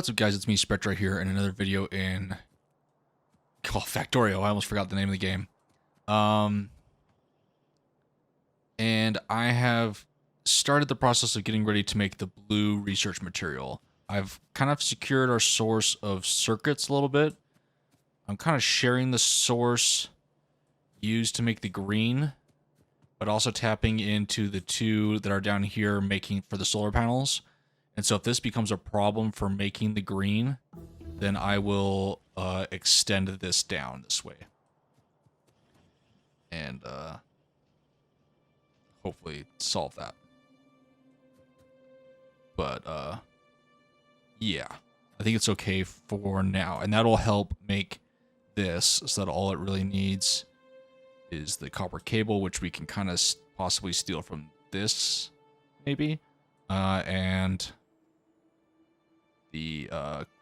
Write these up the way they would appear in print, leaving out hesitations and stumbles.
What's up, guys? It's me, Spectrar, here in another video in Factorio. I almost forgot the name of the game. And I have started the process of getting ready to make the blue research material. I've kind of secured our source of circuits a little bit. I'm kind of sharing the source used to make the green, but also tapping into the two that are down here making for the solar panels. And so if this becomes a problem for making the green, then I will extend this down this way. And hopefully solve that. But yeah, I think it's okay for now. And that'll help make this so that all it really needs is the copper cable, which we can kind of possibly steal from this, maybe. And the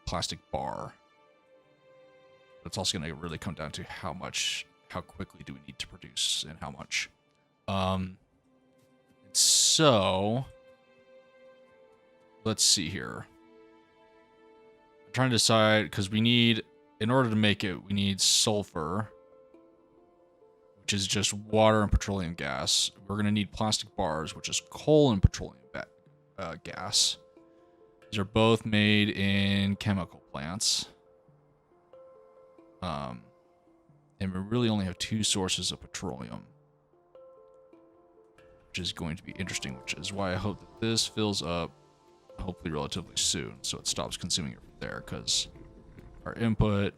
plastic bar. It's also going to really come down to how quickly do we need to produce and how much. So let's see here. I'm trying to decide, because we need, in order to make it, we need sulfur, which is just water and petroleum gas. We're going to need plastic bars, which is coal and petroleum gas. These are both made in chemical plants. And we really only have two sources of petroleum, which is going to be interesting, which is why I hope that this fills up hopefully relatively soon, so it stops consuming it from there, because our input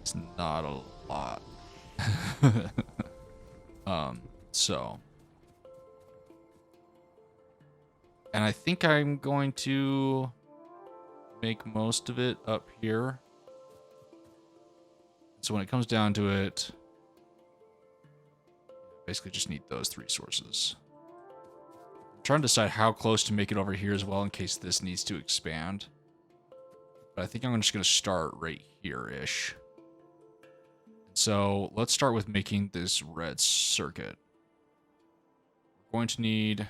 is not a lot. So... And I think I'm going to make most of it up here. So when it comes down to it, basically just need those three sources. I'm trying to decide how close to make it over here as well in case this needs to expand. But I think I'm just going to start right here-ish. So let's start with making this red circuit. We're going to need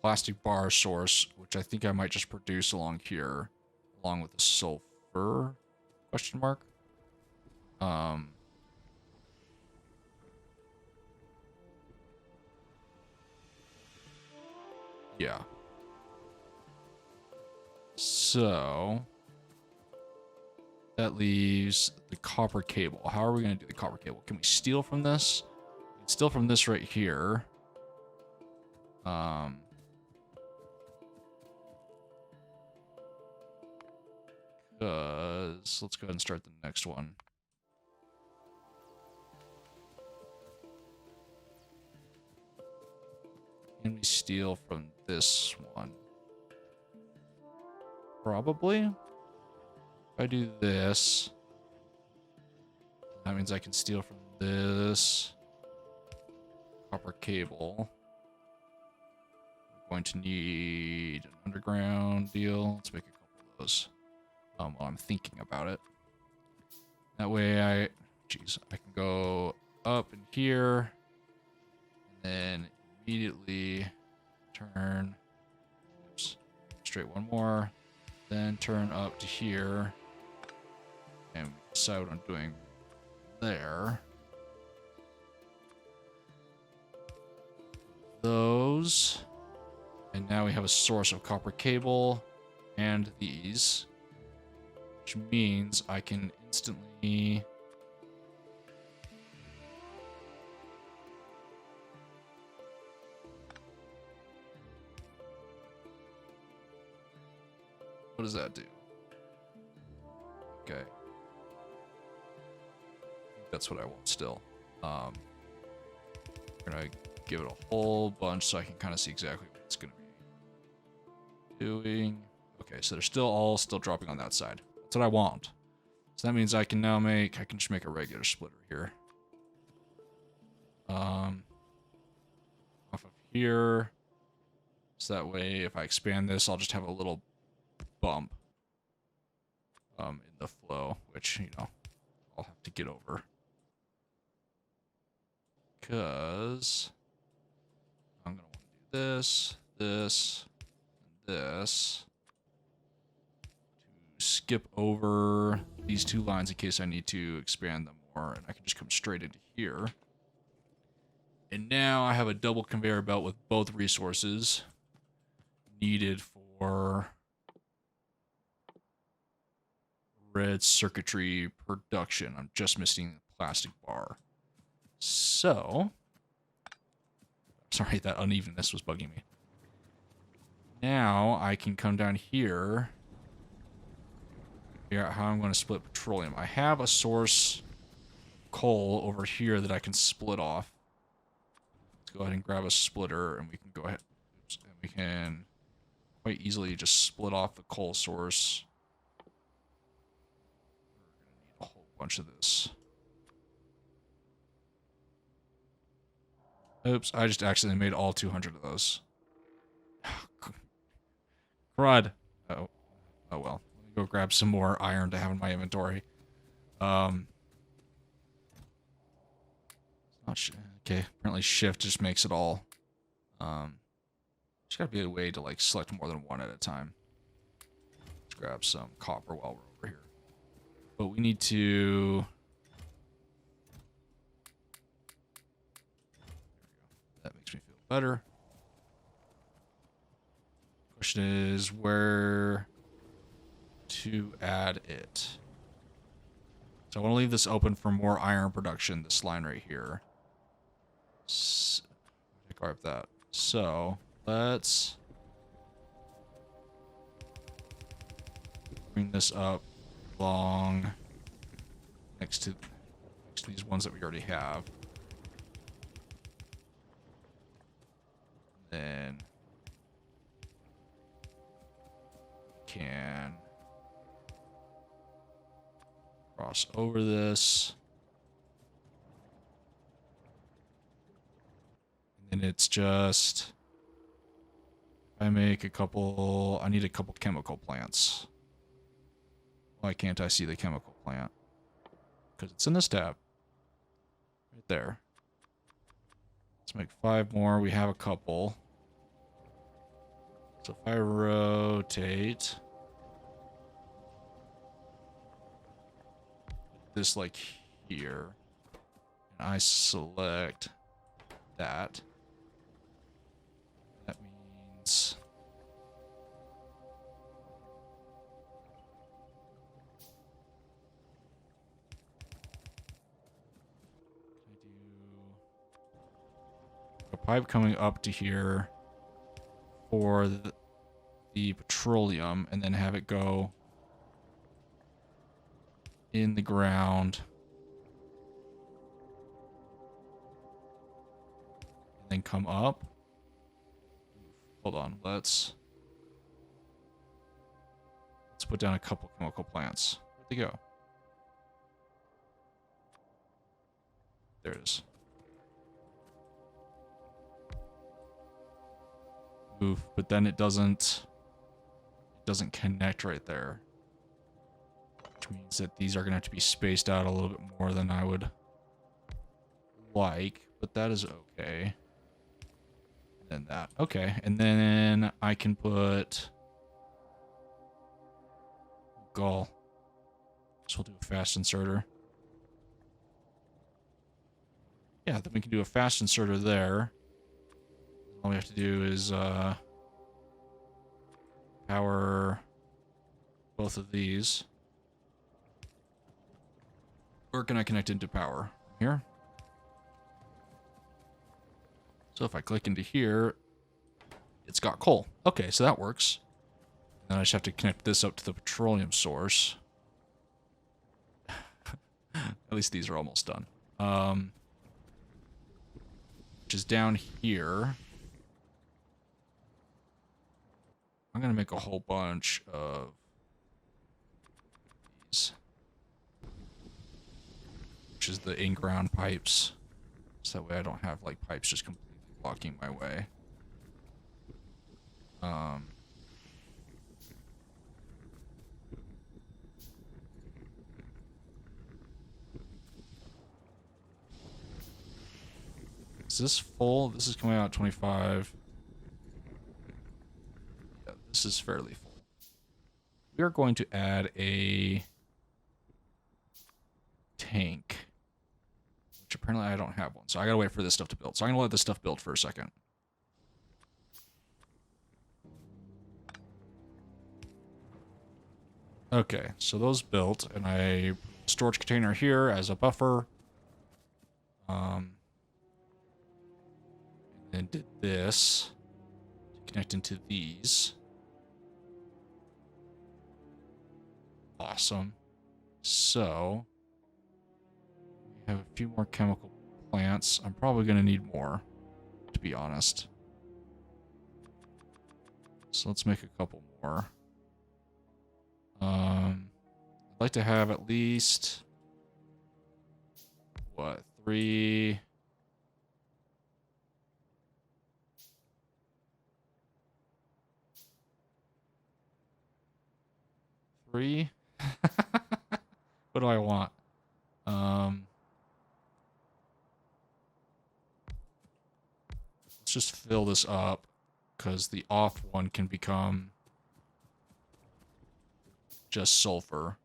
plastic bar source, which I think I might just produce along here, along with the sulfur, question mark. Yeah. So that leaves the copper cable. How are we going to do the copper cable? Can we steal from this? We can steal from this right here. Let's go ahead and start the next one. Can we steal from this one? Probably. If I do this, that means I can steal from this copper cable. We're going to need an underground deal. Let's make a couple of those. While I'm thinking about it. That way I can go up in here and then immediately turn, straight one more, then turn up to here and decide what I'm doing there. Those, and now we have a source of copper cable and these. Which means I can instantly what does that do? Okay. I think that's what I want still. We're gonna give it a whole bunch so I can kind of see exactly what it's gonna be doing. Okay, so they're still dropping on that side. That's what I want. So that means I can now just make a regular splitter here. Off of here. So that way, if I expand this, I'll just have a little bump in the flow, which, I'll have to get over. Because I'm going to want to do this, this to skip over these two lines in case I need to expand them more, and I can just come straight into here. And now I have a double conveyor belt with both resources needed for red circuitry production. I'm just missing the plastic bar. So, sorry, that unevenness was bugging me. Now I can come down here, figure out how I'm going to split petroleum. I have a source coal over here that I can split off. Let's go ahead and grab a splitter, and we can go ahead. Oops, and we can quite easily just split off the coal source. We're going to need a whole bunch of this. Oops, I just accidentally made all 200 of those. Crud. Oh well. Let me go grab some more iron to have in my inventory. Not okay, apparently shift just makes it all. There's gotta be a way to like select more than one at a time. Let's grab some copper while we're over here. But we need to... That makes me feel better. Question is where to add it. So I want to leave this open for more iron production, this line right here. Grab that. So let's bring this up along next to these ones that we already have. Then can cross over this. And then it's just, I make a couple, I need a couple chemical plants. Why can't I see the chemical plant? Because it's in this tab. Right there. Let's make 5 more. We have a couple. So if I rotate this like here, and I select that, that means I do a pipe coming up to here for the petroleum, and then have it go in the ground, and then come up. Hold on, let's put down a couple chemical plants. Where'd they go? There it is. Move, but then it doesn't connect right there, which means that these are going to have to be spaced out a little bit more than I would like, but that is okay. And that, okay, and then I can put gall. So we'll do a fast inserter. Yeah, then we can do a fast inserter there. All we have to do is power both of these. Where can I connect into power? Here. So if I click into here, it's got coal. Okay, so that works. Then I just have to connect this up to the petroleum source. At least these are almost done. Which is down here. I'm going to make a whole bunch of these. Which is the in-ground pipes. So that way I don't have like pipes just completely blocking my way. Is this full? This is coming out 25. Yeah, this this is fairly full. We are going to add a tank, which apparently I don't have one. So I gotta wait for this stuff to build. So I'm gonna let this stuff build for a second. Okay, so those built, and I storage container here as a buffer. And then did this to connect into these. Awesome. So we have a few more chemical plants. I'm probably going to need more, to be honest. So let's make a couple more. I'd like to have at least, what, 3... 3? What do I want? Let's just fill this up, because the off one can become just sulfur.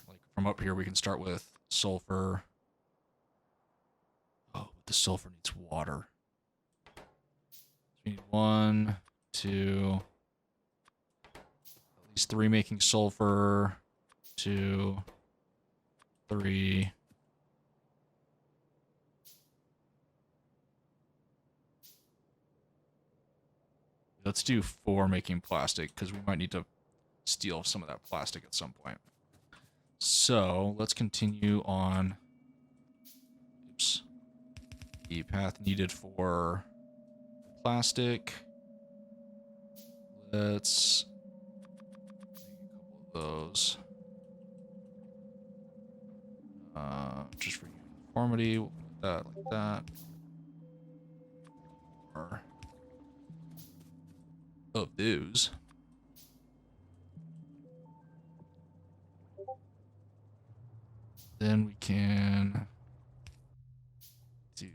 Like from up here, we can start with sulfur. Oh, the sulfur needs water. So we need 1, 2, at least 3 making sulfur. 2, 3. Let's do 4 making plastic, because we might need to steal some of that plastic at some point. So let's continue on. Oops. The path needed for plastic. Let's make a couple of those. Just for uniformity, we'll put that like that. Or of those. Then we can do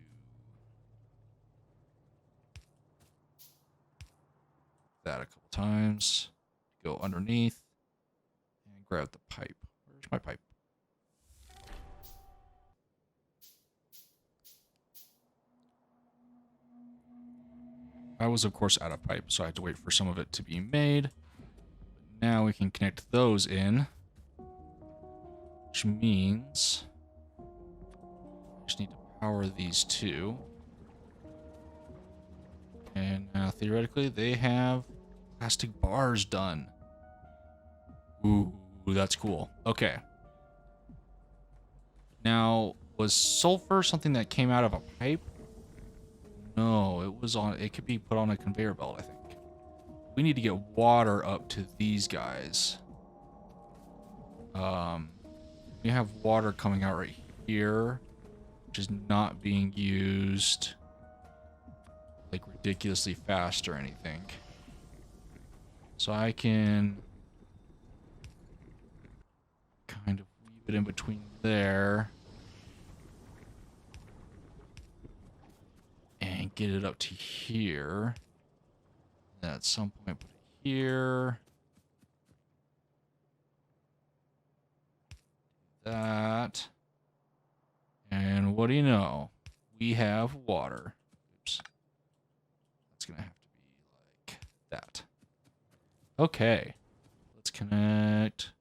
that a couple times. Go underneath and grab the pipe. Where's my pipe? I was, of course, out of pipe, so I had to wait for some of it to be made. But now we can connect those in, which means I just need to power these 2. And now, theoretically, they have plastic bars done. Ooh, that's cool. Okay. Now, was sulfur something that came out of a pipe? No, it was on. It could be put on a conveyor belt, I think. We need to get water up to these guys. We have water coming out right here, which is not being used like ridiculously fast or anything. So I can kind of weave it in between there. And get it up to here. And at some point put it here. That. And what do you know? We have water. Oops. That's gonna have to be like that. Okay. Let's connect.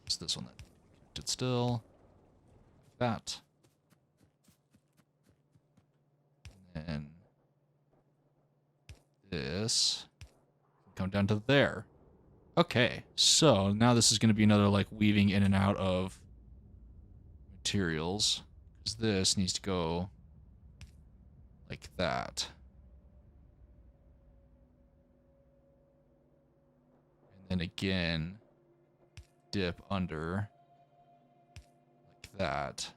It's this one that connected still. That. And then this come down to there. Okay, so now this is going to be another like weaving in and out of materials, because this needs to go like that. And then again, dip under like that.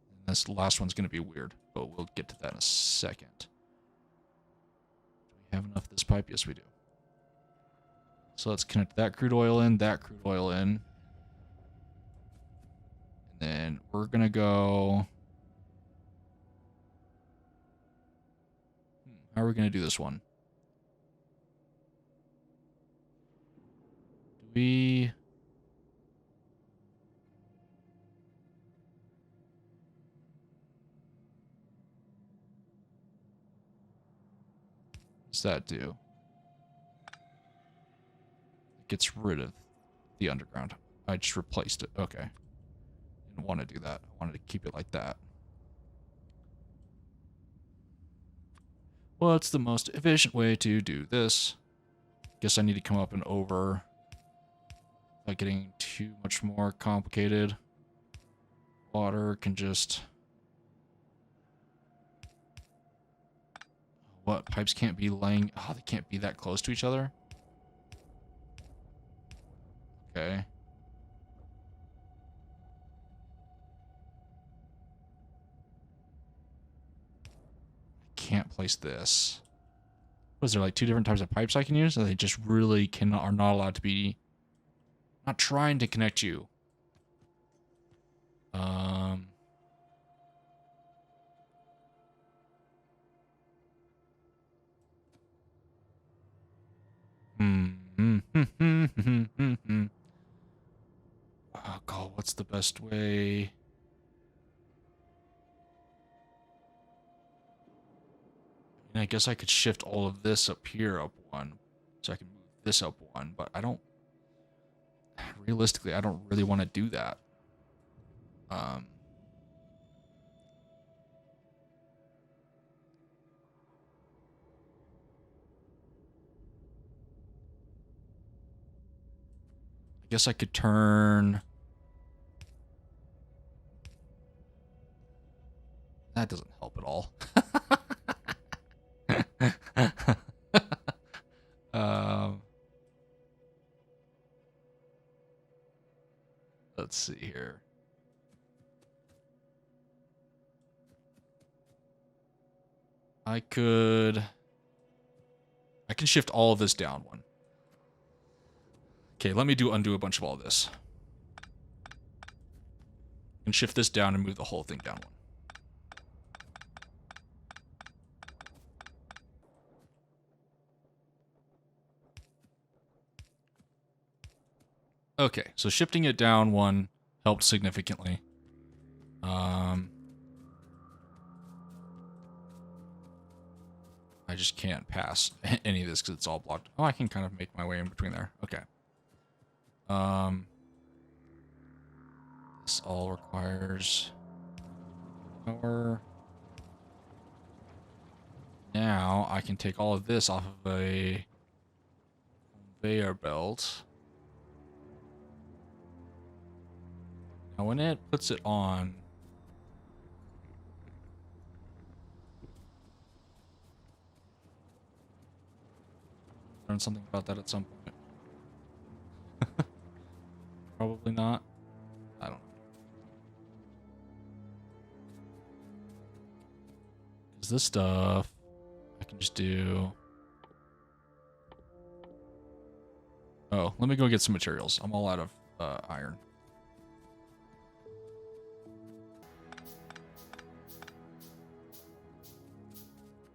And this last one's going to be weird, but we'll get to that in a second. Do we have enough of this pipe? Yes, we do. So let's connect that crude oil in, and then we're gonna go. How are we gonna do this one? Do we? What's that do? It gets rid of the underground. I just replaced it. Okay. Didn't want to do that. I wanted to keep it like that. What's the most efficient way to do this? Guess I need to come up and over without getting too much more complicated. Water can just... What? Pipes can't be laying... Oh, they can't be that close to each other? Okay. I can't place this. Was there like two different types of pipes I can use? Or they just really cannot, are not allowed to be... Not trying to connect you. Oh god, what's the best way? And I guess I could shift all of this up here up one. So I can move this up one, but I don't... Realistically, I don't really want to do that. I guess I could turn... That doesn't help at all. um, let's see here. I can shift all of this down one. Okay, let me undo a bunch of all this. And shift this down and move the whole thing down one. Okay, so shifting it down one helped significantly. I just can't pass any of this because it's all blocked. Oh, I can kind of make my way in between there. Okay. This all requires power. Now I can take all of this off of a conveyor belt. Now when it puts it on... Learn something about that at some point. Probably not. I don't know. Because this stuff, I can just do... Oh, let me go get some materials. I'm all out of iron.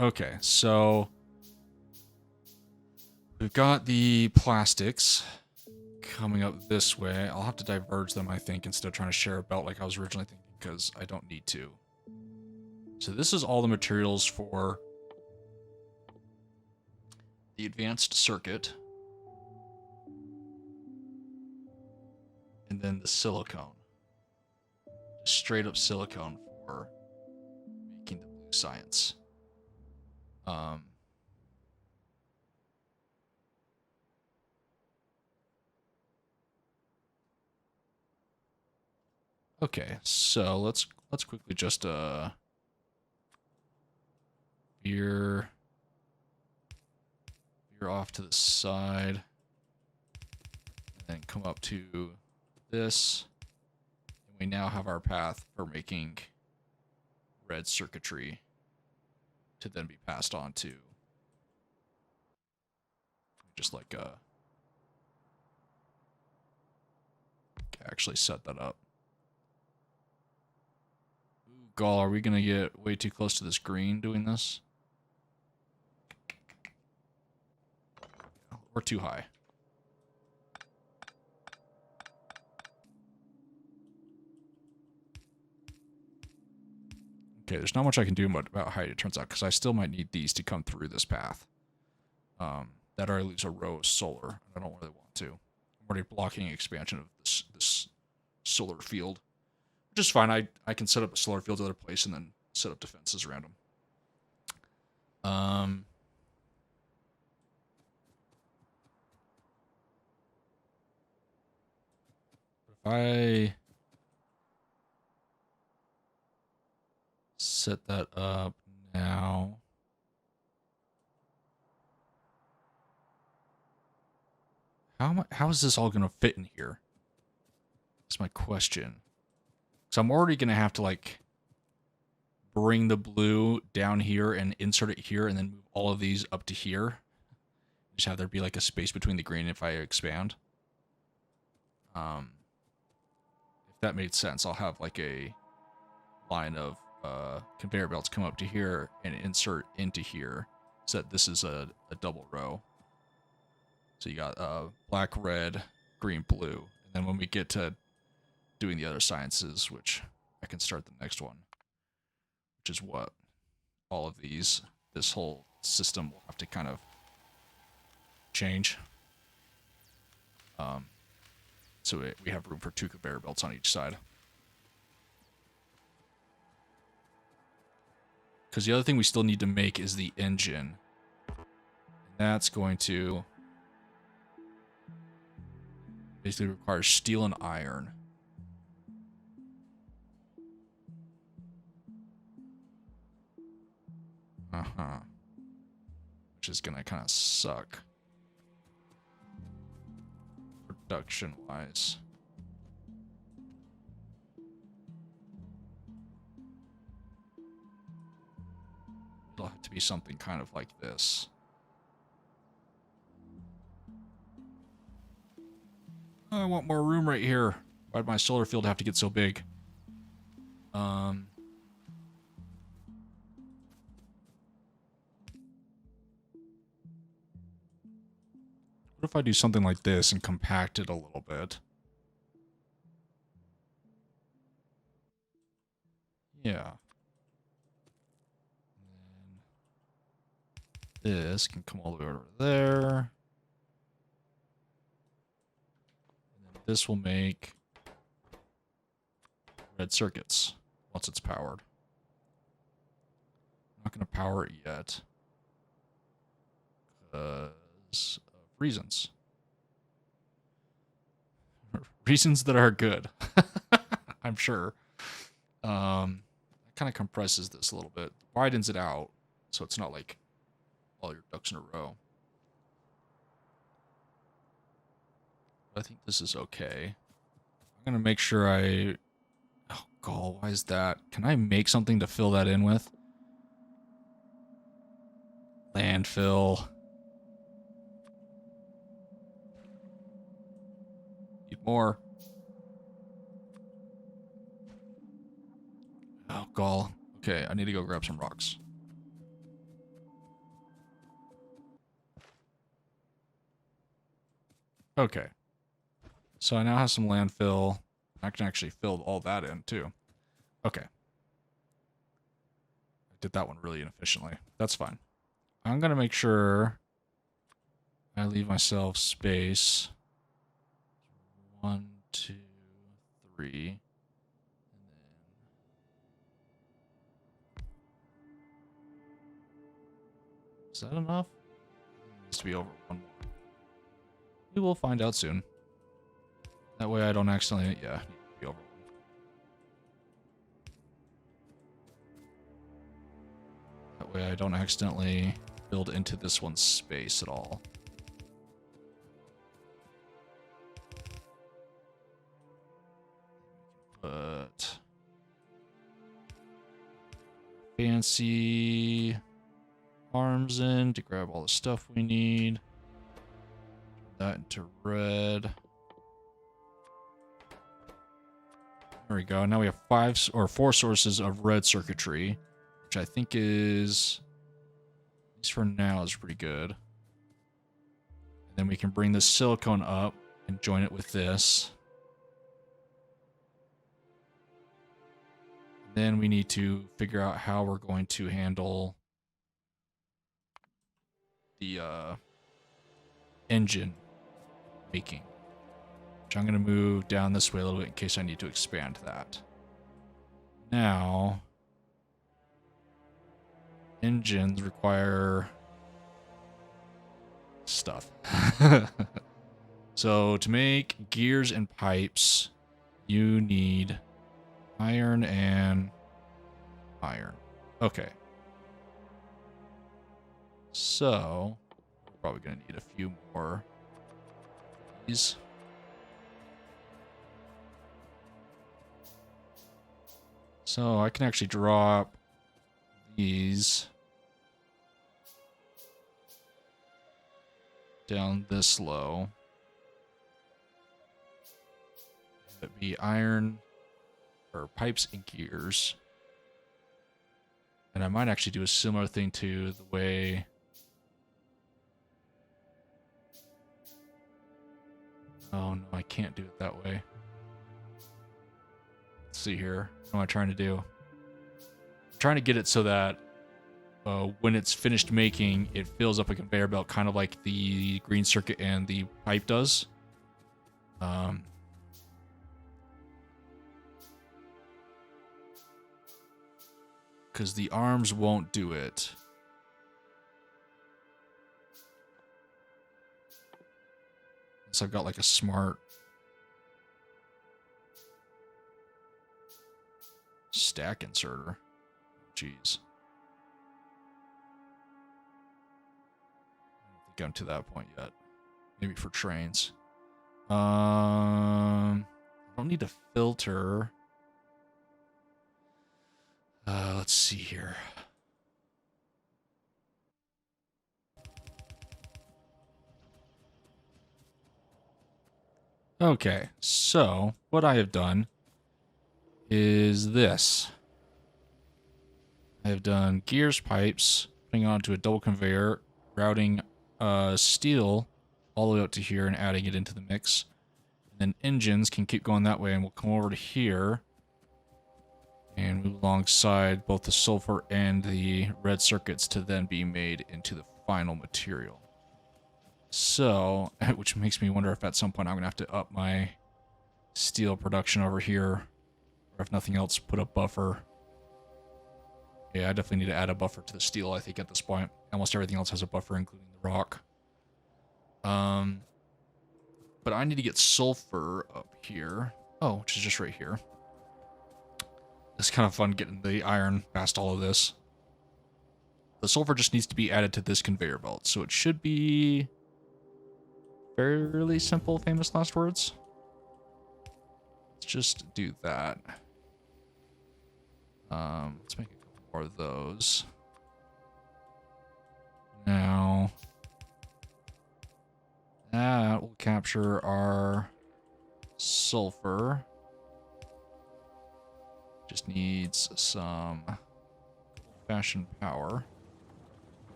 Okay, so... We've got the plastics coming up this way. I'll have to diverge them, I think, instead of trying to share a belt like I was originally thinking, because I don't need to. So this is all the materials for the advanced circuit. And then the silicone. Straight up silicone for making the blue science. Okay, so let's quickly just veer off to the side, and then come up to this, and we now have our path for making red circuitry to then be passed on to just like actually set that up. God, are we gonna get way too close to this green doing this? Or too high? Okay, there's not much I can do about height, it turns out, because I still might need these to come through this path. That or I lose a row of solar. I don't really want to. I'm already blocking expansion of this solar field. Which is fine. I can set up a solar field other place and then set up defenses around them. If I set that up now. How is this all going to fit in here? That's my question. So I'm already going to have to, like, bring the blue down here and insert it here and then move all of these up to here. Just have there be, like, a space between the green if I expand. If that made sense, I'll have, like, a line of conveyor belts come up to here and insert into here so that this is a double row. So you got black, red, green, blue. And then when we get to doing the other sciences, which I can start the next one, which is what all of these, this whole system will have to kind of change. So we have room for 2 conveyor belts on each side. Because the other thing we still need to make is the engine. And that's going to basically require steel and iron. Which is gonna kind of suck. Production-wise. It'll have to be something kind of like this. I want more room right here. Why'd my solar field have to get so big? What if I do something like this and compact it a little bit? Yeah. And then this can come all the way over there. And then this will make red circuits once it's powered. I'm not going to power it yet. Because of reasons. Reasons that are good. I'm sure. It kind of compresses this a little bit. Widens it out, so it's not like all your ducks in a row. But I think this is okay. I'm going to make sure I... Oh, God, why is that? Can I make something to fill that in with? Landfill. Need more. Oh, God. Okay, I need to go grab some rocks. Okay. So I now have some landfill. I can actually fill all that in, too. Okay. I did that one really inefficiently. That's fine. I'm going to make sure I leave myself space. 1, 2, 3. And then... Is that enough? It needs to be over 1 more. We will find out soon. That way I don't accidentally... Yeah, need to be over 1. That way I don't accidentally build into this one's space at all. But... Fancy... arms in to grab all the stuff we need. Turn that into red. There we go. Now we have 4 sources of red circuitry, which I think is, at least for now, is pretty good. And then we can bring this silicone up and join it with this. And then we need to figure out how we're going to handle the engine making, which I'm going to move down this way a little bit in case I need to expand that. Now, engines require stuff. So to make gears and pipes, you need iron and iron. Okay. So, we're probably going to need a few more of these. So I can actually drop these down this low. It'd be iron or pipes and gears. And I might actually do a similar thing to the way oh no, I can't do it that way. Let's see here. What am I trying to do? I'm trying to get it so that when it's finished making, it fills up a conveyor belt, kind of like the green circuit and the pipe does. Because the arms won't do it. So I've got like a smart stack inserter. Jeez. I don't think I'm to that point yet. Maybe for trains. I don't need a filter. Let's see here. Okay, so what I have done is this. I have done gears, pipes, putting it onto a double conveyor, routing steel all the way up to here and adding it into the mix. And then engines can keep going that way, and we'll come over to here and move alongside both the sulfur and the red circuits to then be made into the final material. So, which makes me wonder if at some point I'm going to have to up my steel production over here, or if nothing else, put a buffer. Yeah, I definitely need to add a buffer to the steel, I think, at this point. Almost everything else has a buffer, including the rock. But I need to get sulfur up here. Oh, which is just right here. It's kind of fun getting the iron past all of this. The sulfur just needs to be added to this conveyor belt, so it should be fairly simple, famous last words. Let's just do that. Let's make a couple more of those. Now, that will capture our sulfur. Just needs some old-fashioned power.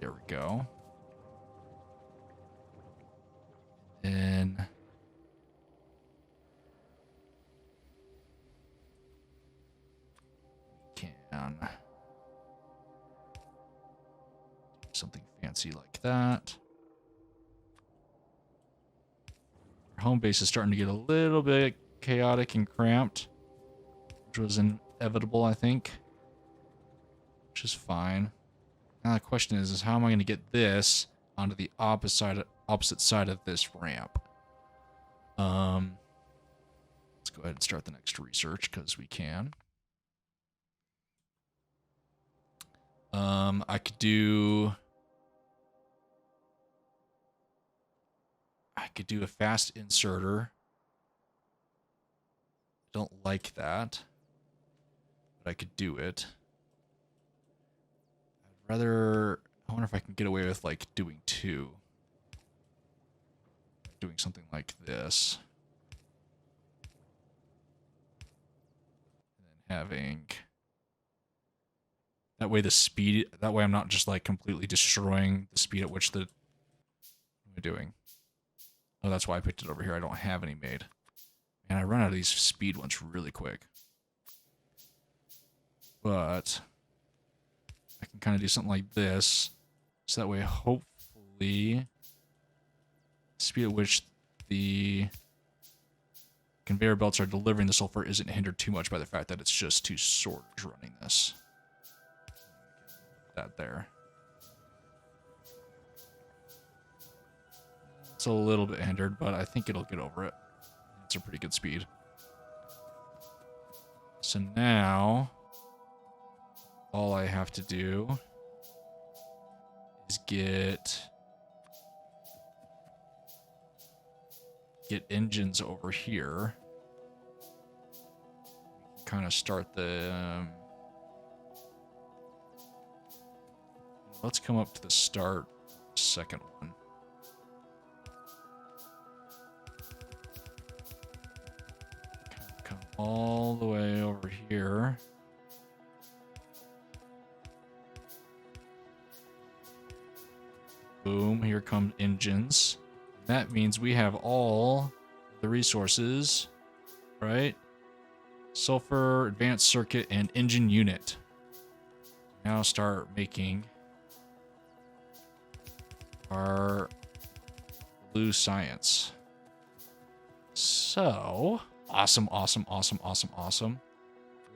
There we go. And then we can do something fancy like that. Our home base is starting to get a little bit chaotic and cramped, which was inevitable, I think. Which is fine. Now the question is how am I going to get this onto the opposite side of this ramp? Let's go ahead and start the next research because we can. I could do a fast inserter. Don't like that, but I could do it. I'd rather, I wonder if I can get away with like doing two. Doing something like this. having that way that way I'm not just like completely destroying the speed at which what am I doing? Oh, that's why I picked it over here. I don't have any made. And I run out of these speed ones really quick. But I can kind of do something like this. So that way, hopefully, the speed at which the conveyor belts are delivering the sulfur isn't hindered too much by the fact that it's just two sorters running this. That there. It's a little bit hindered, but I think it'll get over it. It's a pretty good speed. So now, all I have to do is get engines over here. Kind of start the... let's come up to the start, second one. Come all the way over here. Boom, here come engines. That means we have all the resources, right? Sulfur, advanced circuit, and engine unit. Now start making our blue science. So, awesome.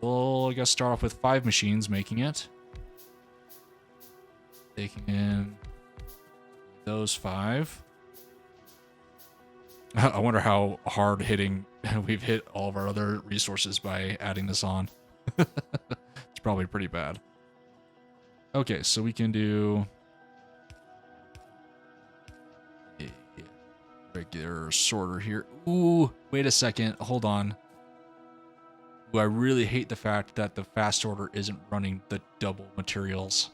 We'll, I guess, start off with 5 machines making it. Taking in those 5. I wonder how hard hitting we've hit all of our other resources by adding this on. It's probably pretty bad. Okay, so we can do a regular sorter here. Ooh, wait a second. Hold on. Ooh, I really hate the fact that the fast sorter isn't running the double materials.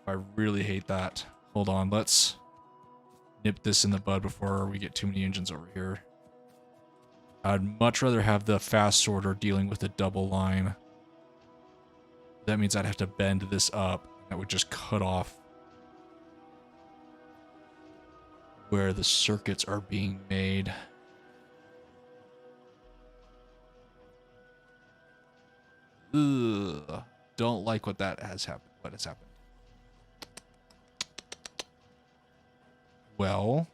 I really hate that. Hold on, let's nip this in the bud before we get too many engines over here. I'd much rather have the fast sorter dealing with a double line. That means I'd have to bend this up. That would just cut off where the circuits are being made. Ugh. Don't like what has happened. Well,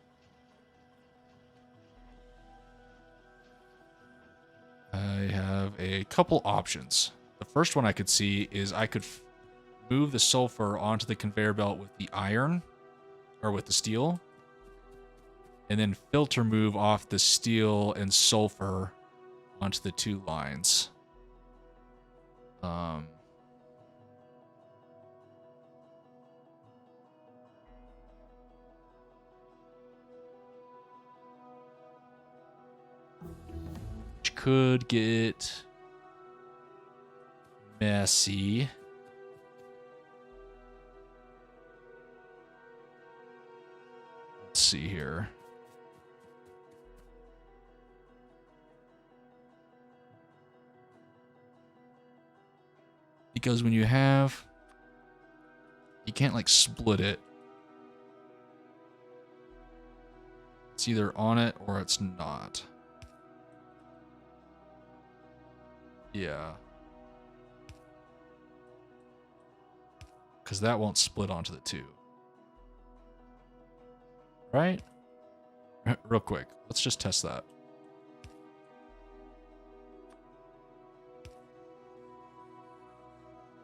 I have a couple options. The first one I could see is I could move the sulfur onto the conveyor belt with the iron, or with the steel, and then filter move off the steel and sulfur onto the 2 lines. Which could get messy. Let's see here. Because when you can't like split it. It's either on it or it's not. Yeah. Because that won't split onto the 2. Right? Real quick. Let's just test that.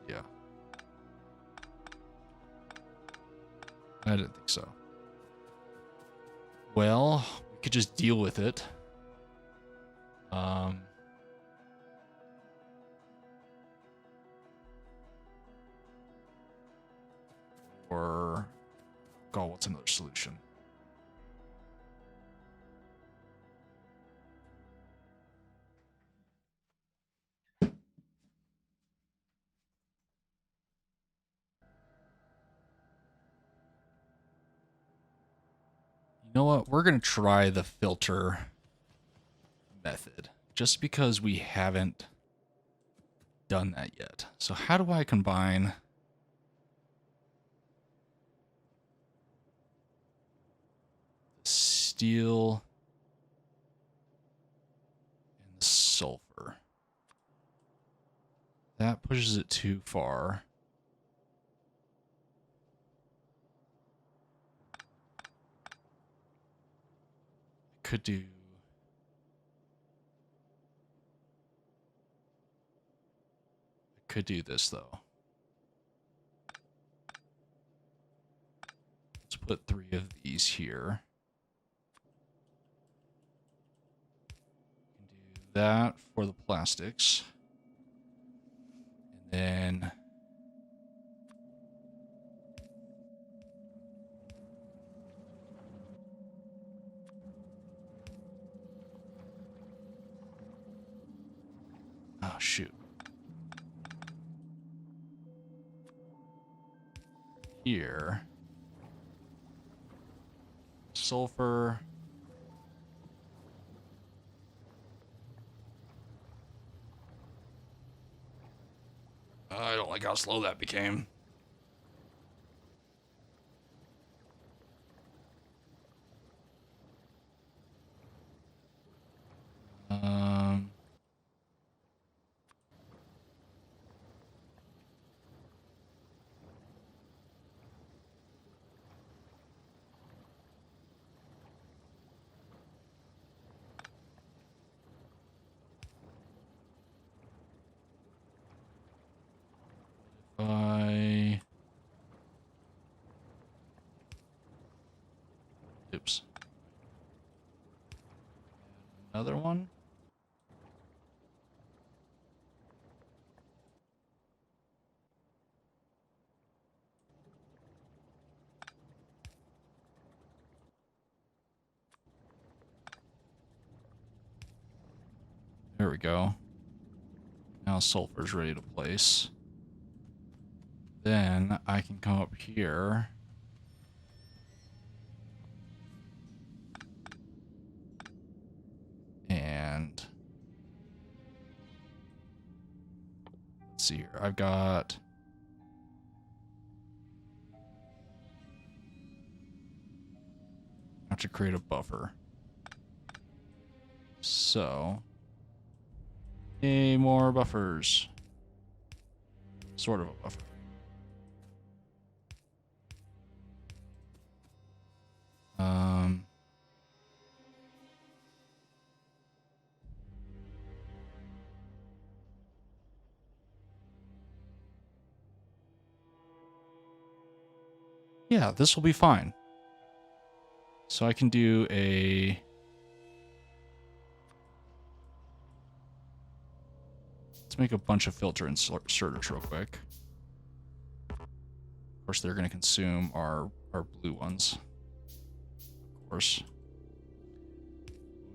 Yeah. I didn't think so. Well, we could just deal with it. Or, God, what's another solution? You know what? We're going to try the filter method. Just because we haven't done that yet. So how do I combine steel and the sulfur? That pushes it too far. Could do... Could do this, though. Let's put 3 of these here. Do that for the plastics. And then... Oh, shoot. Here. Sulfur. I don't like how slow that became. Um... I... Oops. Another one? There we go. Now sulfur's ready to place. Then I can come up here. And let's see here. I've got... I have to create a buffer. So... more buffers. Sort of a buffer. Yeah, this will be fine. So I can do a... Let's make a bunch of filter inserters real quick. Of course, they're going to consume our blue ones. Of course.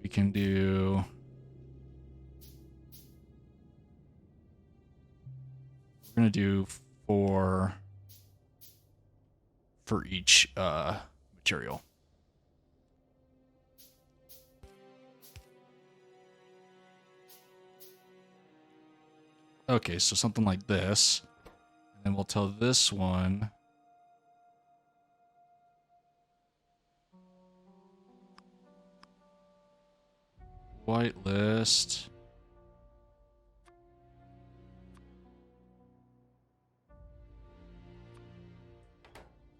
We can do... We're going to do 4 for each material. Okay, so something like this. And then we'll tell this one... Whitelist.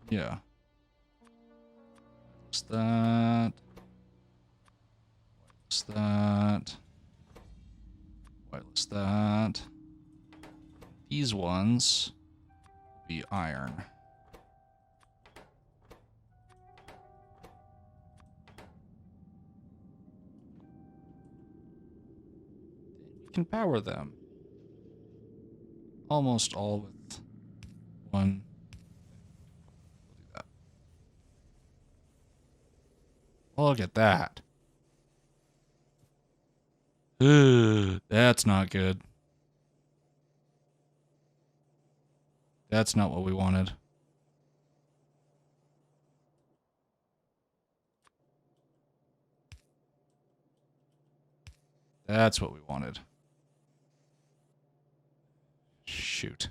Yeah. Whitelist that. Whitelist that. Whitelist that. These ones will be iron. You can power them. Almost all with one. We'll do that. Look at that. Ugh, that's not good. That's not what we wanted. That's what we wanted. Shoot.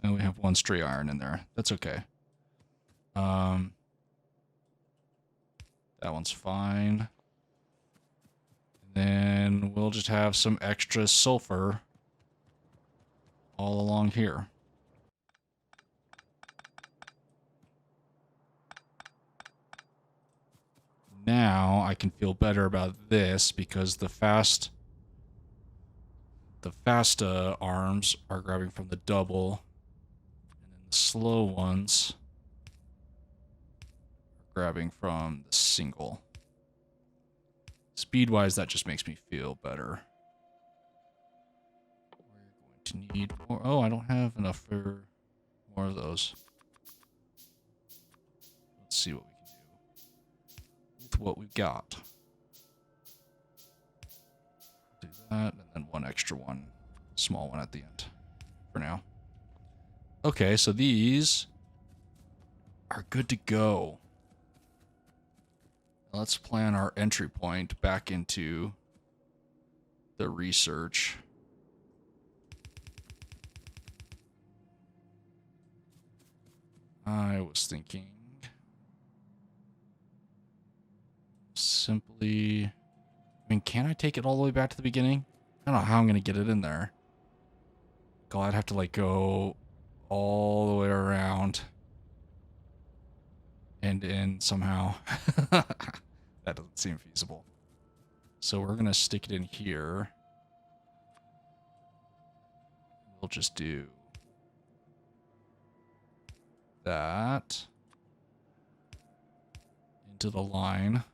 And we have one stray iron in there. That's okay. That one's fine. Then we'll just have some extra sulfur all along here. Now I can feel better about this because the fast arms are grabbing from the double, and then the slow ones are grabbing from the single. Speed-wise, that just makes me feel better. We're going to need more. Oh, I don't have enough for more of those. Let's see what we can do with what we've got. Do that, and then one extra one. Small one at the end for now. Okay, so these are good to go. Let's plan our entry point back into the research. I was thinking simply, I mean, can I take it all the way back to the beginning? I don't know how I'm going to get it in there. God, I'd have to like go all the way around and in somehow. That doesn't seem feasible. So we're going to stick it in here. We'll just do that into the line.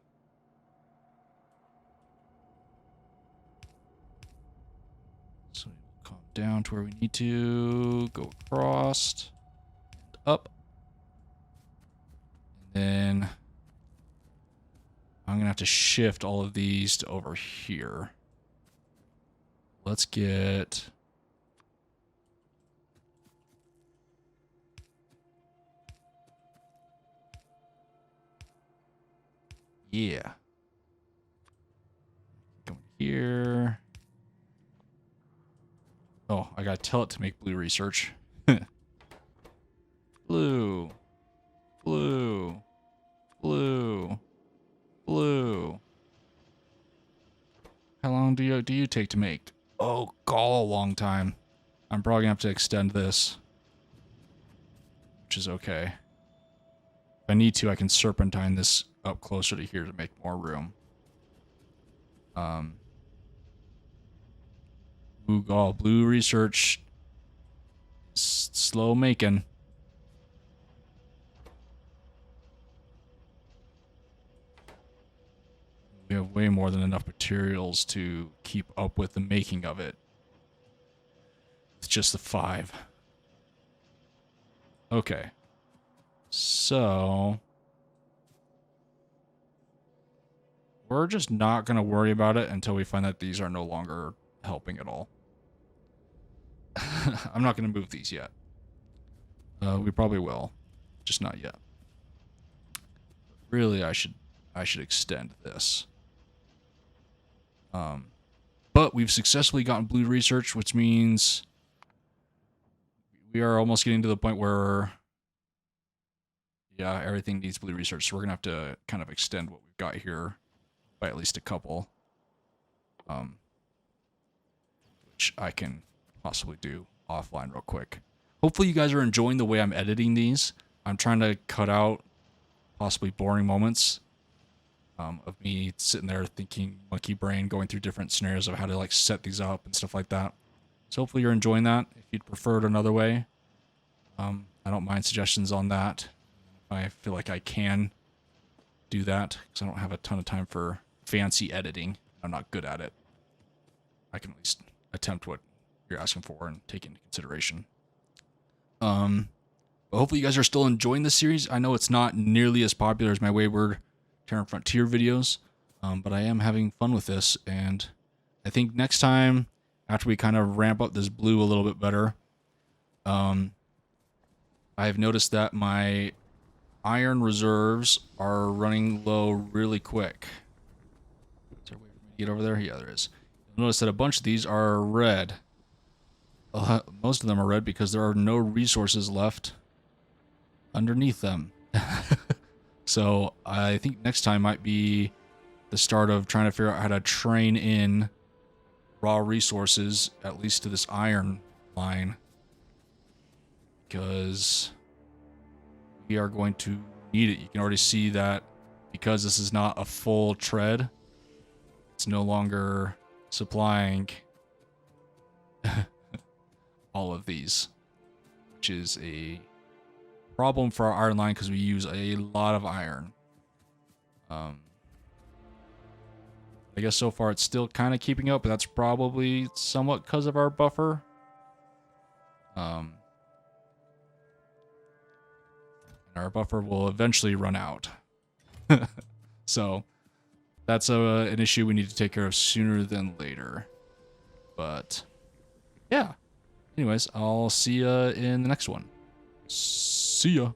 So we'll come down to where we need to, go across, and up. And then I'm going to have to shift all of these to over here. Let's get... Yeah. Come here. Oh, I gotta tell it to make blue research. Blue. Blue. Blue. Blue. How long do you take to make? Oh, a long time. I'm probably gonna have to extend this. Which is okay. If I need to, I can serpentine this up closer to here to make more room. Ooh, blue research. Slow making. We have way more than enough materials to keep up with the making of it. It's just the 5. Okay. So... we're just not going to worry about it until we find that these are no longer helping at all. I'm not going to move these yet. We probably will. Just not yet. Really, I should extend this. But we've successfully gotten blue research, which means we are almost getting to the point where, yeah, everything needs blue research. So we're going to have to kind of extend what we've got here by at least a couple. Which I can possibly do offline real quick. Hopefully you guys are enjoying the way I'm editing these. I'm trying to cut out possibly boring moments of me sitting there thinking monkey brain, going through different scenarios of how to like set these up and stuff like that. So hopefully you're enjoying that. If you'd prefer it another way, I don't mind suggestions on that. I feel like I can do that because I don't have a ton of time for fancy editing. I'm not good at it. I can at least attempt what you're asking for and take into consideration. But hopefully you guys are still enjoying this series. I know it's not nearly as popular as my Wayward Terran Frontier videos, but I am having fun with this, and I think next time, after we kind of ramp up this blue a little bit better, I've noticed that my iron reserves are running low really quick. Is there a way for me to get over there? Yeah, there is. Notice that a bunch of these are red. Most of them are red because there are no resources left underneath them. So I think next time might be the start of trying to figure out how to train in raw resources, at least to this iron line. Because we are going to need it. You can already see that because this is not a full tread, it's no longer supplying all of these, which is a problem for our iron line because we use a lot of iron. I guess so far it's still kind of keeping up, but that's probably somewhat because of our buffer. And our buffer will eventually run out. So that's an issue we need to take care of sooner than later. But yeah. Anyways, I'll see ya in the next one. See ya.